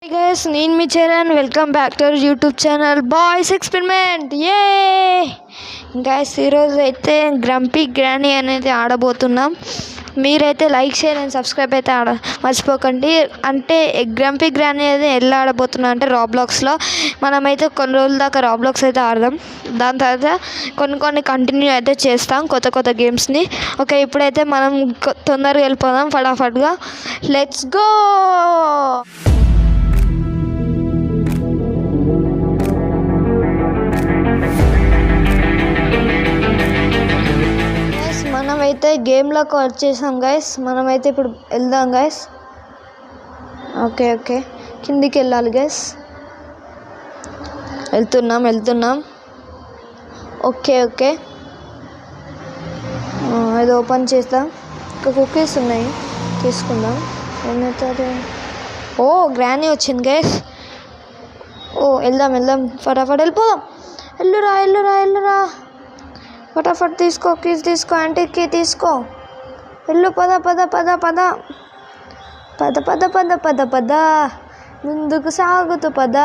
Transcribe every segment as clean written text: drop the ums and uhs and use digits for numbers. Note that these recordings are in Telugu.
Hey guys, నేను మీ Charan. Welcome back to our YouTube channel boys experiment. Hey guys, ఈరోజు అయితే గ్రంపీ గ్రానీ అనేది ఆడబోతున్నాం. మీరైతే లైక్ షేర్ అండ్ సబ్స్క్రైబ్ అయితే మర్చిపోకండి. అంటే గ్రంపీ గ్రానీ అనేది ఎలా ఆడబోతున్నాం అంటే రాబ్లాక్స్లో మనమైతే కొన్ని రోజుల దాకా రాబ్లాక్స్ అయితే ఆడదాం. దాని తర్వాత కొన్ని కంటిన్యూ అయితే చేస్తాం కొత్త గేమ్స్ని. ఓకే, ఇప్పుడైతే మనం తొందరగా వెళ్ళిపోదాం ఫటాఫట్గా. Let's go. మనమైతే గేమ్లోకి వచ్చేసాం గైస్. మనమైతే ఇప్పుడు వెళ్దాం గైస్. ఓకే కిందికి వెళ్ళాలి గైస్. వెళ్తున్నాం. ఓకే ఇది ఓపెన్ చేద్దాం. ఇంకా కుకీస్ ఉన్నాయి, తీసుకుందాం. ఏమవుతుంది? ఓ, గ్రానీ వచ్చింది గైస్. వెళ్దాం ఫటాఫట్ వెళ్ళిపోదాం. వెళ్ళురా ఫటాఫట్ తీసుకో, కీస్ తీసుకో, ఆంటీకి తీసుకో. వెళ్ళు, పద ముందుకు సాగుతూ పద.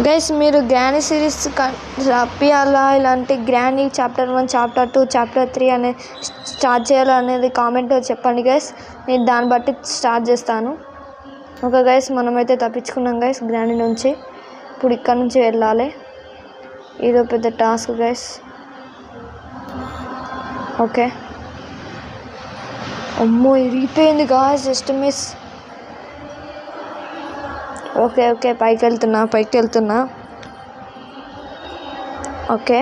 గైస్, మీరు గ్రానీ సిరీస్ రప్పియాలా, ఇలాంటి గ్రానీ చాప్టర్ 1, చాప్టర్ 2, చాప్టర్ 3 అనేది స్టార్ట్ చేయాలా అనేది కామెంట్లో చెప్పండి గైస్. నేను దాన్ని బట్టి స్టార్ట్ చేస్తాను. ఓకే గైస్, మనమైతే తప్పించుకున్నాం గైస్ గ్రానీ నుంచి. ఇప్పుడు ఇక్కడ నుంచి వెళ్ళాలి. ఇదో పెద్ద టాస్క్ గైస్. ఓకే, అమ్మో ఇరిగిపోయింది గాయస్, జస్ట్ మిస్. ఓకే పైకి వెళ్తున్నా. ఓకే,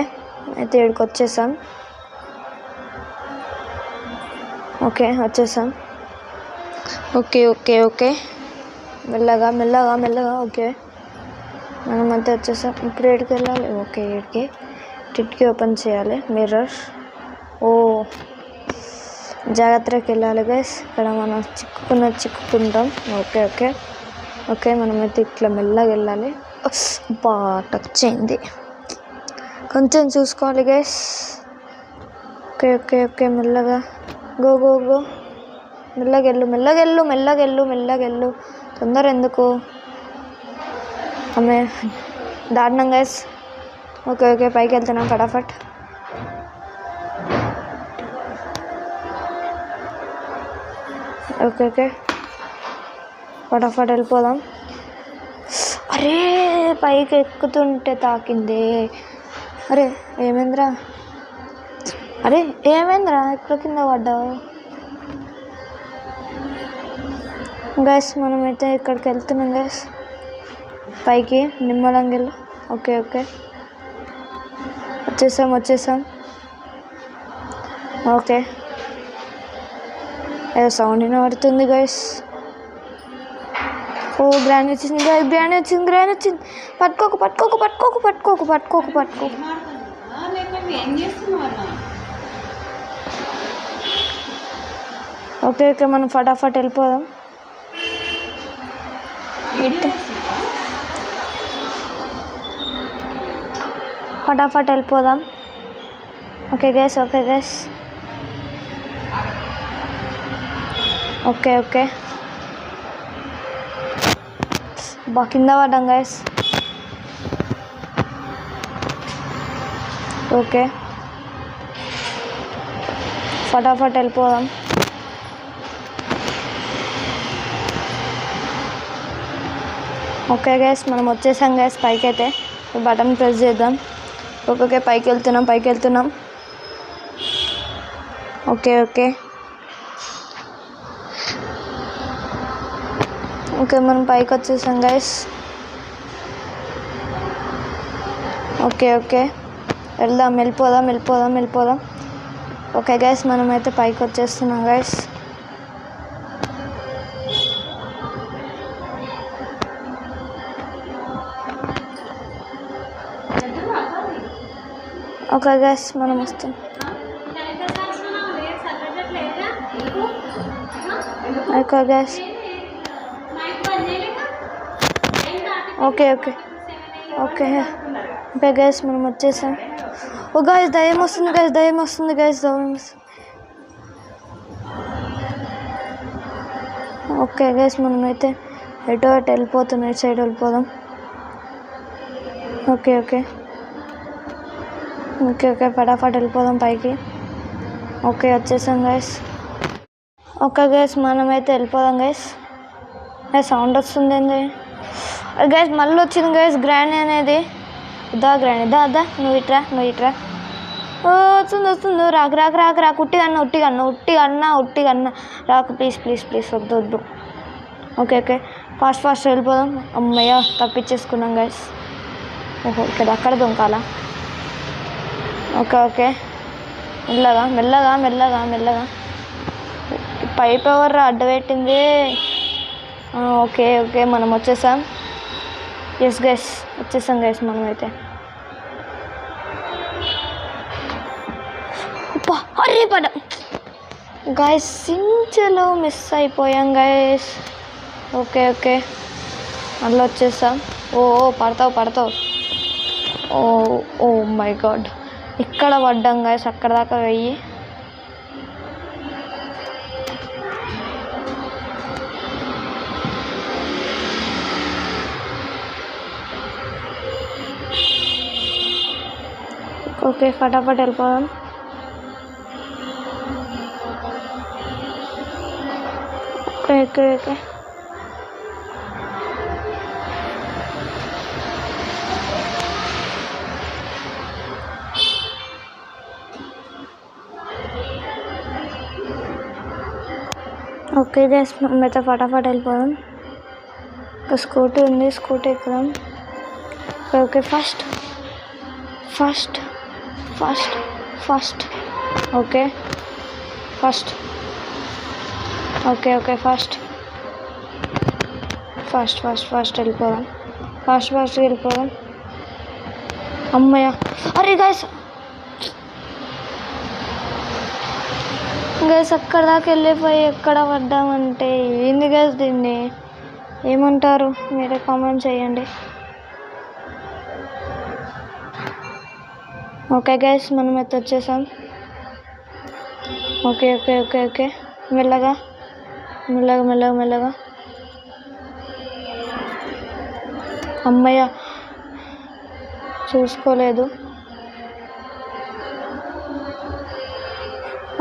అయితే ఇక్కడికి వచ్చేసాం. ఓకే మెల్లగా. ఓకే, మనం అంతా వచ్చేసాం. ఇప్పుడు ఏడికి వెళ్ళాలి? ఓకే, కిటికీ ఓపెన్ చేయాలి. మిర్రర్. జాగ్రత్తగా వెళ్ళాలి గైస్. ఇక్కడ మనం చిక్కుకుంటాం. ఓకే మనమైతే ఇట్లా మెల్లగా వెళ్ళాలి. టచ్ అయింది, కొంచెం చూసుకోవాలి గైస్. ఓకే మెల్లగా గో. మెల్లగెళ్ళు. తొందర ఎందుకు? ఆమె దారుణం గైస్. ఓకే పైకి వెళ్తున్నాం ఫటాఫట్. ఓకే ఫటాఫట్ వెళ్ళిపోదాం. అరే, పైకి ఎక్కుతుంటే తాకింది. అరే ఏమైందిరా? ఎక్కడ కింద పడ్డావు గైస్? మనమైతే ఇక్కడికి వెళ్తున్నాం గైస్, పైకి నిమ్మలంగా వెళ్ళు. ఓకే వచ్చేసాం. ఓకే, ఏదో సౌండ్ వినబడుతుంది గైస్. గ్రానీ వచ్చింది. పట్టుకోకు. ఓకే మనం ఫటాఫట్ వెళ్ళిపోదాం. Okay guys. ఓకే కింద పడ్డాం గైస్. ఓకే ఫటాఫట్ వెళ్ళిపోదాం. ఓకే గైస్, మనం వచ్చేసాం గైస్ పైకి. అయితే బటన్ ప్రెస్ చేద్దాం. ఓకే పైకి వెళ్తున్నాం. ఓకే మనం పైకి వచ్చేసాం గైస్. ఓకే వెళ్ళిపోదాం. ఓకే గైస్, మనమైతే పైకి వచ్చేస్తున్నాం గైస్. ఓకే గైస్, మనం వస్తాం. Okay guys. ఓకే గైస్, మనం వచ్చేసాం. గైస్ దయ్యం వస్తుంది గైస్. ఓకే గైస్ మనమైతే ఎటు వెళ్ళిపోతున్నాం, ఇటు సైడ్ వెళ్ళిపోదాం. ఓకే ఓకే ఓకే ఓకే ఫటాఫట్ వెళ్ళిపోదాం పైకి. ఓకే వచ్చేసాం గైస్. ఓకే గైస్ మనమైతే వెళ్ళిపోదాం గైస్. సౌండ్ వస్తుంది ఏంది గైస్, మళ్ళీ వచ్చింది గైస్ గ్రాండ్ అనేది. గ్రాండ్ నువ్వు ఇట్రా వస్తుంది రాకు ఉట్టిగన్న రాకు ప్లీజ్ వద్దు. ఓకే ఓకే ఫాస్ట్ వెళ్ళిపోదాం. అమ్మయ్య తప్పించేసుకున్నాం గైస్. ఓహో ఇక్కడ అక్కడ దొంకాలా. ఓకే మెల్లగా పైప్ ఎవరు అడ్డపెట్టింది. ఓకే మనం వచ్చేసాం. ఎస్ గైస్ వచ్చేసాం గైస్ మనమైతే. అరే పడ గైస్, సించలో మిస్ అయిపోయాం గైస్. ఓకే మళ్ళీ వచ్చేసాం. పడతావు. ఓ మై గాడ్, ఇక్కడ పడ్డాం గైస్. అక్కడ దాకా వెయ్యి. ఓకే ఫటాఫట్ వెళ్ళిపోదాం. ఓకే ఓకే గైస్ మనమైతే ఫటాఫట్ వెళ్ళిపోదాం. ఒక స్కూటీ ఉంది, స్కూటీ ఎక్కుదాం. ఓకే ఫస్ట్ ఓకే ఫస్ట్ వెళ్ళిపోదాం. ఫాస్ట్ వెళ్ళిపోదాం. అమ్మయ్య అరే గైస్ అక్కడ దాకా వెళ్ళిపోయి ఎక్కడ పడ్డామంటే ఏంది గైస్, దీన్ని ఏమంటారు మీరే కామెంట్ చేయండి. ఓకే గైస్ మనమైతే వచ్చేసాం. ఓకే మెల్లగా అమ్మయ్య చూసుకోలేదు.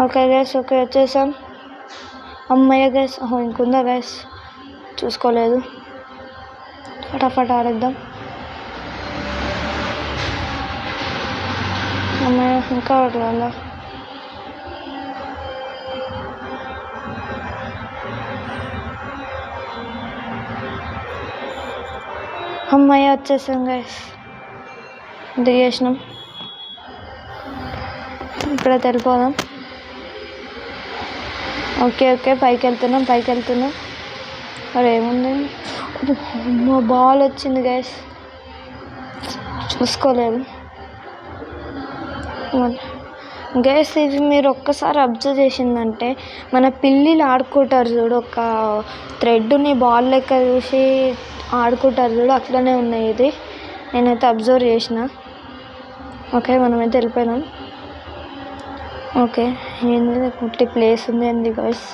ఓకే గైస్ వచ్చేసాం. అమ్మయ్య గైస్ ఇంకుందా గైస్, చూసుకోలేదు. ఫటాఫట్ ఆడేద్దాం. అమ్మయ్య ఇంకా ఆడలా. అమ్మయ్య వచ్చేసాం గైస్, దిగేసినాం. ఇప్పుడైతే వెళ్ళిపోదాం. ఓకే పైకి వెళ్తున్నాం. మరి ఏముంది, మా బాల్ వచ్చింది గైస్, చూసుకోలేదు గైస్. ఇది మీరు ఒక్కసారి అబ్జర్వ్ చేసిందంటే మన పిల్లిలు ఆడుకుంటారు చూడు, ఒక థ్రెడ్ని బాల్ లెక్క చూసి ఆడుకుంటారు చూడు, అట్లనే ఉన్నాయి. ఇది నేనైతే అబ్జర్వ్ చేసిన. ఓకే మనమైతే వెళ్ళిపోయినాం. ఓకే ఏంది కుట్టి ప్లేస్ ఉంది ఏంది గైస్,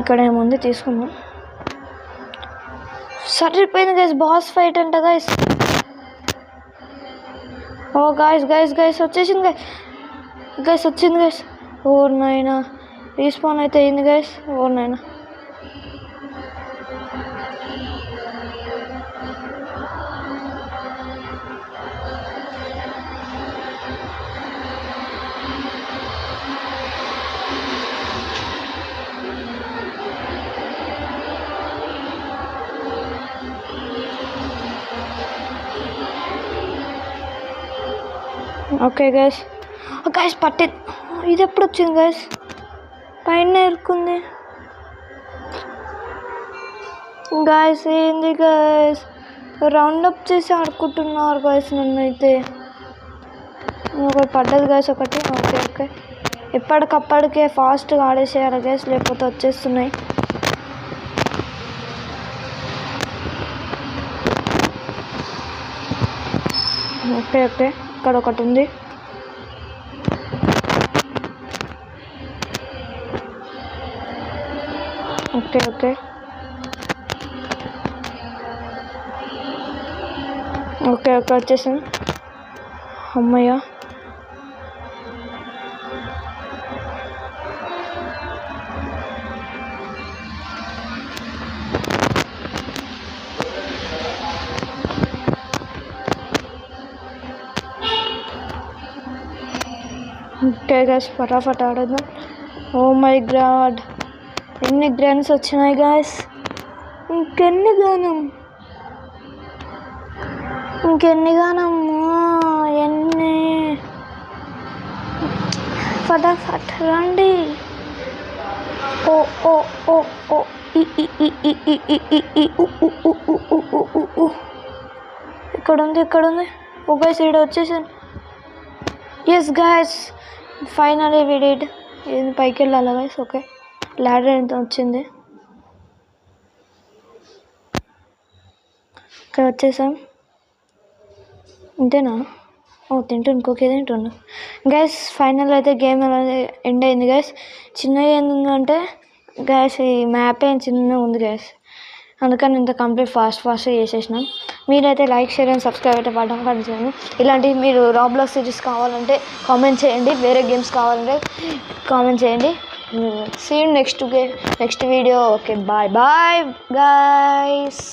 ఇక్కడ ఏముంది తీసుకుందాం. సరిపోయింది గైస్, బాస్ ఫైట్ అంట గైస్. ఓ గైస్ వచ్చేసింది గైస్. ఓ నాయనా రీస్పాన్ అయితే అయింది గైస్. ఓ నాయనా ఓకే గైస్ పట్టి ఇది ఎప్పుడు వచ్చింది గైస్, పైన ఇరుక్కుంది గైస్. ఏంది గైస్, రౌండప్ చేసి ఆడుకుంటున్నారు గైస్. నన్ను అయితే ఒకటి పడ్డది గైస్ ఒకటి. ఓకే ఎప్పటికప్పటికే ఫాస్ట్గా ఆడేసేయాలి గైస్, లేకపోతే వచ్చేస్తున్నాయి. ఓకే ఇక్కడ ఒకటి ఉంది. ఓకే ఓకే ఓకే ఓకే వచ్చేసాను. అమ్మయ్య ఓకే గాయస్ ఫటాఫట్ ఆడేద్దాం. ఓ మై గాడ్ ఎన్ని గ్రాండ్స్ వచ్చినాయి గాయస్, ఇంకెన్ని గానం ఎన్ని ఫటాఫట్ రండి. ఓ ఓ ఓ ఓ ఇక్కడ ఉంది. ఓ గైస్ ఇక్కడ వచ్చేసాను. Yes guys finally we did. ఇది పైకి వెళ్ళాలా గైస్? ఓకే ల్యాడర్ ఎంత వచ్చింది. ఇక్కడ వచ్చేసాం. ఇంతేనా? ఓ ఇంకొకే తింటున్నా గైస్. ఫైనల్ అయితే గేమ్ అనేది ఎండ్ అయింది గైస్. చిన్నగా ఏంటంటే గైస్ ఈ మ్యాప్ ఏం చిన్నగా ఉంది గైస్, అందుకని ఇంత కంప్లీట్ ఫాస్ట్గా చేసేసినాం. మీరైతే లైక్ షేర్ అండ్ సబ్స్క్రైబ్ అయితే పట్టడం చేయండి. ఇలాంటివి మీరు రాబ్లాక్స్ సిరీస్ కావాలంటే కామెంట్ చేయండి, వేరే గేమ్స్ కావాలంటే కామెంట్ చేయండి. See you next video. Okay bye bye guys.